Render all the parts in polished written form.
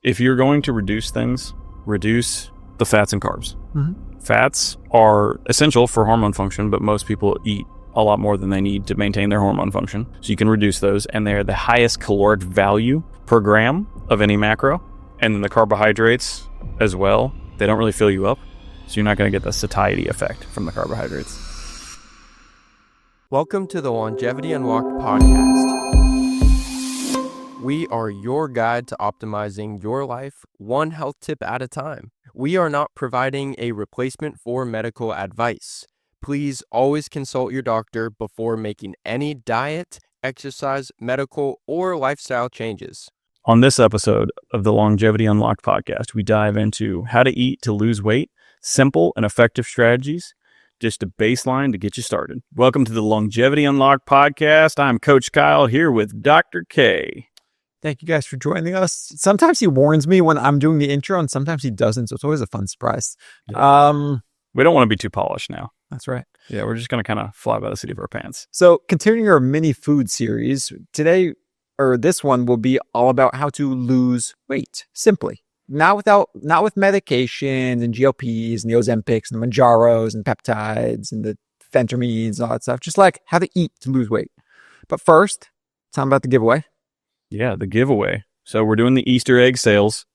if you're going to reduce things, reduce the fats and carbs. Mm-hmm. Fats are essential for hormone function, but most people eat a lot more than they need to maintain their hormone function. So you can reduce those, and they're the highest caloric value per gram of any macro. And then the carbohydrates as well, they don't really fill you up. So you're not going to get the satiety effect from the carbohydrates. Welcome to the Longevity Unlocked podcast. We are your guide to optimizing your life one health tip at a time. We are not providing a replacement for medical advice. Please always consult your doctor before making any diet, exercise, medical, or lifestyle changes. On this episode of the Longevity Unlocked podcast, we dive into how to eat to lose weight, simple and effective strategies, just a baseline to get you started. Welcome to the Longevity Unlocked podcast. I'm Coach Kyle here with Dr. K. Thank you guys for joining us. Sometimes he warns me when I'm doing the intro and sometimes he doesn't. So it's always a fun surprise. Yeah. We don't want to be too polished now. That's right. Yeah, we're just going to kind of fly by the seat of our pants. So continuing our mini food series, today, or this one will be all about how to lose weight simply. Not with medications and GLPs and the Ozempics and the Manjaros and peptides and the phentermines and all that stuff. Just like how to eat to lose weight. But first, time about the giveaway. Yeah, the giveaway. So we're doing the Easter egg sales.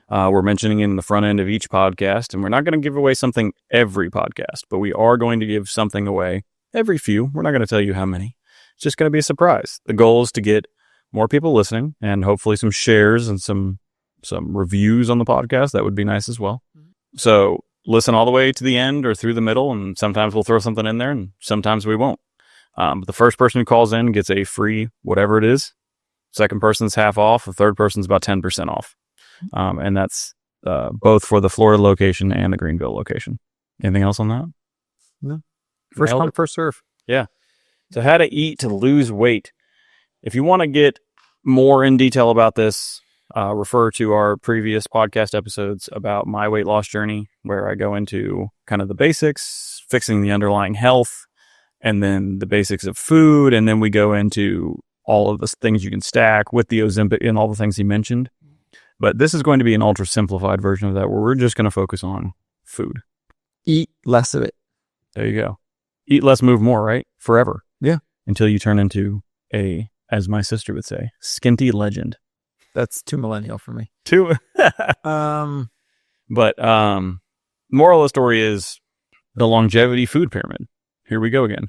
We're mentioning in the front end of each podcast, and we're not going to give away something every podcast, but we are going to give something away every few. We're not going to tell you how many. It's just going to be a surprise. The goal is to get more people listening and hopefully some shares and some reviews on the podcast. That would be nice as well. So listen all the way to the end or through the middle, and sometimes we'll throw something in there and sometimes we won't. But the first person who calls in gets a free whatever it is. Second person's half off. The third person's about 10% off. And that's both for the Florida location and the Greenville location. Anything else on that? No. First come, first serve. Yeah. So how to eat to lose weight. If you want to get more in detail about this, refer to our previous podcast episodes about my weight loss journey, where I go into kind of the basics, fixing the underlying health, and then the basics of food. And then we go into all of the things you can stack with the Ozempic and all the things he mentioned. But this is going to be an ultra simplified version of that, where we're just going to focus on food. Eat less of it. There you go. Eat less, move more, right? Forever. Yeah. Until you turn into a, as my sister would say, skinty legend. That's too millennial for me. Too. But moral of the story is the longevity food pyramid. Here we go again.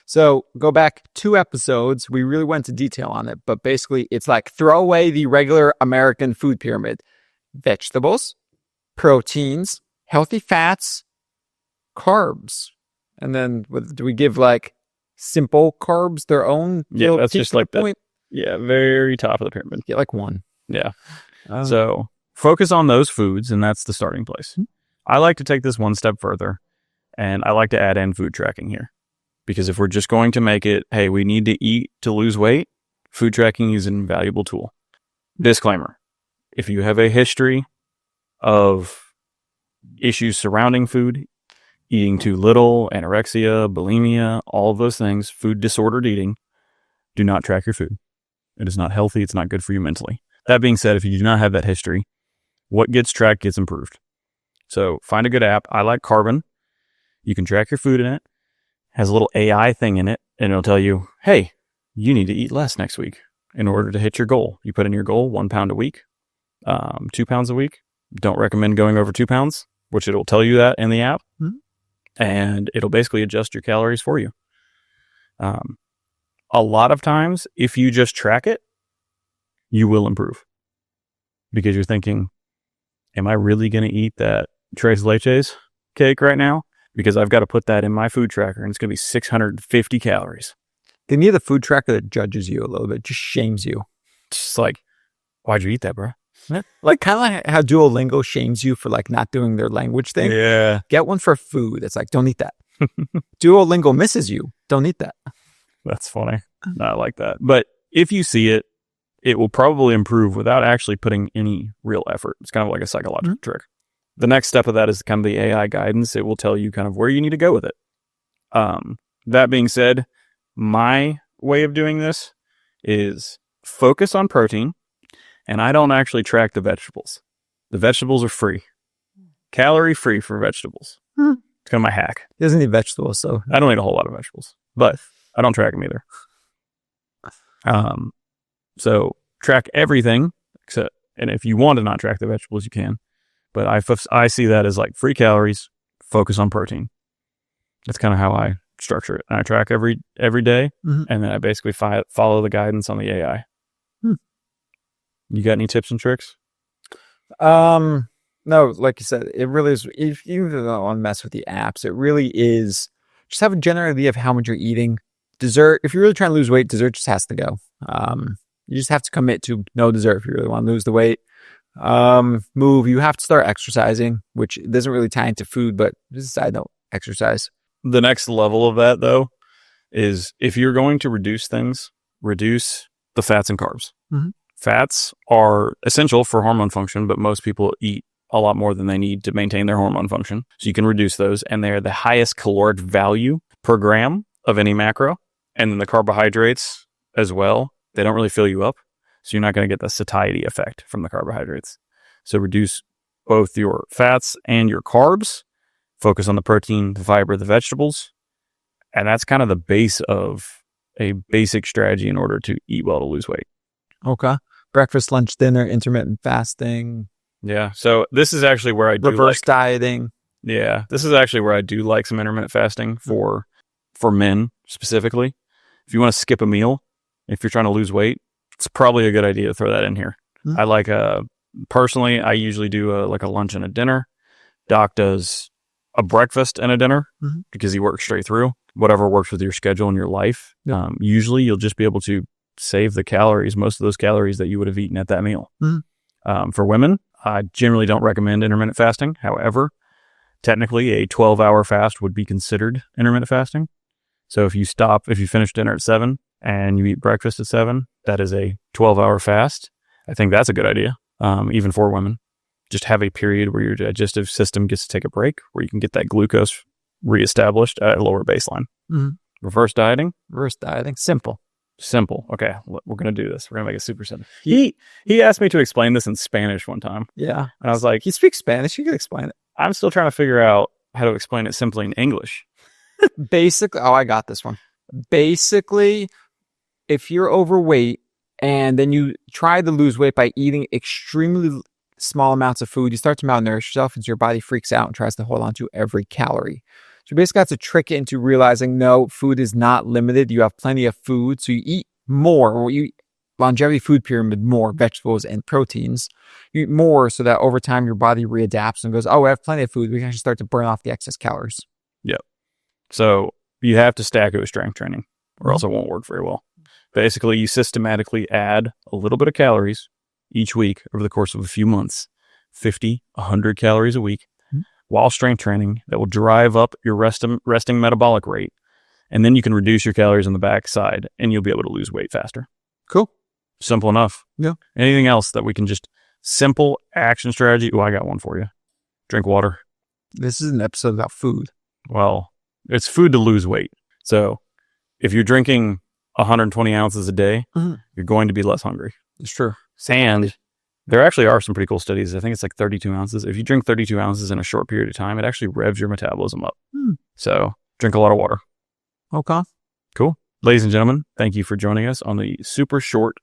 So go back 2 episodes. We really went into detail on it, but basically it's like throw away the regular American food pyramid. Vegetables, proteins, healthy fats, carbs. And then do we give like simple carbs their own? Yeah, that's just like point? Yeah, very top of the pyramid. Get like 1. Yeah. So focus on those foods, and that's the starting place. I like to take this one step further, and I like to add in food tracking here. Because if we're just going to make it, hey, we need to eat to lose weight, food tracking is an invaluable tool. Disclaimer, if you have a history of issues surrounding food, eating too little, anorexia, bulimia, all of those things, food disordered eating, do not track your food. It is not healthy. It's not good for you mentally. That being said, if you do not have that history, what gets tracked gets improved. So find a good app. I like Carbon. You can track your food in it. Has a little AI thing in it, and it'll tell you, hey, you need to eat less next week in order to hit your goal. You put in your goal, 1 pound a week, 2 pounds a week. Don't recommend going over 2 pounds, which it'll tell you that in the app. Mm-hmm. And it'll basically adjust your calories for you. A lot of times, if you just track it, you will improve. Because you're thinking, am I really going to eat that tres leches cake right now? Because I've got to put that in my food tracker, and it's going to be 650 calories. They need a food tracker that judges you a little bit, just shames you. Just like, why'd you eat that, bro? Like kind of like how Duolingo shames you for like not doing their language thing. Yeah. Get one for food. It's like, don't eat that. Duolingo misses you. Don't eat that. That's funny. I like that. But if you see it, it will probably improve without actually putting any real effort. It's kind of like a psychological trick. The next step of that is kind of the AI guidance. It will tell you kind of where you need to go with it. That being said, my way of doing this is focus on protein And I don't actually track the vegetables. The vegetables are free. Calorie free for vegetables. It's kind of my hack. He doesn't eat vegetables, so I don't eat a whole lot of vegetables, but I don't track them either. So track everything except, and if you want to not track the vegetables, you can. But I see that as like free calories, focus on protein. That's kind of how I structure it. And I track every day, and then I basically follow the guidance on the AI. You got any tips and tricks? No, like you said, it really is. If you don't want to mess with the apps, it really is just have a general idea of how much you're eating. Dessert, if you're really trying to lose weight, dessert just has to go. You just have to commit to no dessert if you really want to lose the weight. You have to start exercising, which doesn't really tie into food, but just a side note, exercise. The next level of that, though, is if you're going to reduce things, reduce the fats and carbs. Fats are essential for hormone function, but most people eat a lot more than they need to maintain their hormone function. So you can reduce those, and they're the highest caloric value per gram of any macro. And then the carbohydrates as well, they don't really fill you up. So you're not going to get the satiety effect from the carbohydrates. So reduce both your fats and your carbs. Focus on the protein, the fiber, the vegetables. And that's kind of the base of a basic strategy in order to eat well to lose weight. Okay. Breakfast, lunch, dinner, intermittent fasting. Yeah. So this is actually where I do reverse dieting. Yeah. This is actually where I do like some intermittent fasting for men specifically. If you want to skip a meal, if you're trying to lose weight, it's probably a good idea to throw that in here. I like, personally, I usually do like a lunch and a dinner. Doc does a breakfast and a dinner because he works straight through whatever works with your schedule and your life. Usually you'll just be able to save the calories, most of those calories that you would have eaten at that meal. For women, I generally don't recommend intermittent fasting. However, technically a 12-hour fast would be considered intermittent fasting. So if you finish dinner at 7 and you eat breakfast at 7, that is a 12-hour fast. I think that's a good idea, even for women. Just have a period where your digestive system gets to take a break, where you can get that glucose reestablished at a lower baseline. Reverse dieting? Reverse dieting. Simple. Okay, we're going to do this. We're going to make it super simple. He asked me to explain this in Spanish one time. Yeah. And I was like, he speaks Spanish. You can explain it. I'm still trying to figure out how to explain it simply in English. Basically, I got this one. Basically, if you're overweight and then you try to lose weight by eating extremely small amounts of food, you start to malnourish yourself and your body freaks out and tries to hold on to every calorie. So you basically have to trick it into realizing, no, food is not limited. You have plenty of food. So you eat more, or you eat longevity food pyramid, more vegetables and proteins. You eat more so that over time your body readapts and goes, oh, I have plenty of food. We can actually start to burn off the excess calories. Yep. So you have to stack it with strength training or else it won't work very well. Basically, you systematically add a little bit of calories each week over the course of a few months, 50, 100 calories a week, while strength training that will drive up your resting metabolic rate. And then you can reduce your calories on the backside and you'll be able to lose weight faster. Cool. Simple enough. Yeah. Anything else that we can just simple action strategy? Oh, I got one for you. Drink water. This is an episode about food. Well, it's food to lose weight. So if you're drinking 120 ounces a day, you're going to be less hungry. It's true. And there actually are some pretty cool studies. I think it's like 32 ounces. If you drink 32 ounces in a short period of time, it actually revs your metabolism up. So drink a lot of water. Okay. Cool. Ladies and gentlemen, thank you for joining us on the super short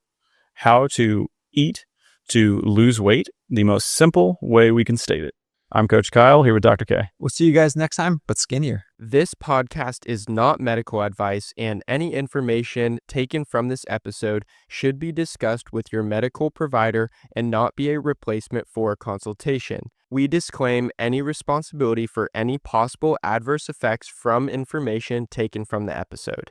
how to eat to lose weight, the most simple way we can state it. I'm Coach Kyle here with Dr. K. We'll see you guys next time, but skinnier. This podcast is not medical advice, and any information taken from this episode should be discussed with your medical provider and not be a replacement for a consultation. We disclaim any responsibility for any possible adverse effects from information taken from the episode.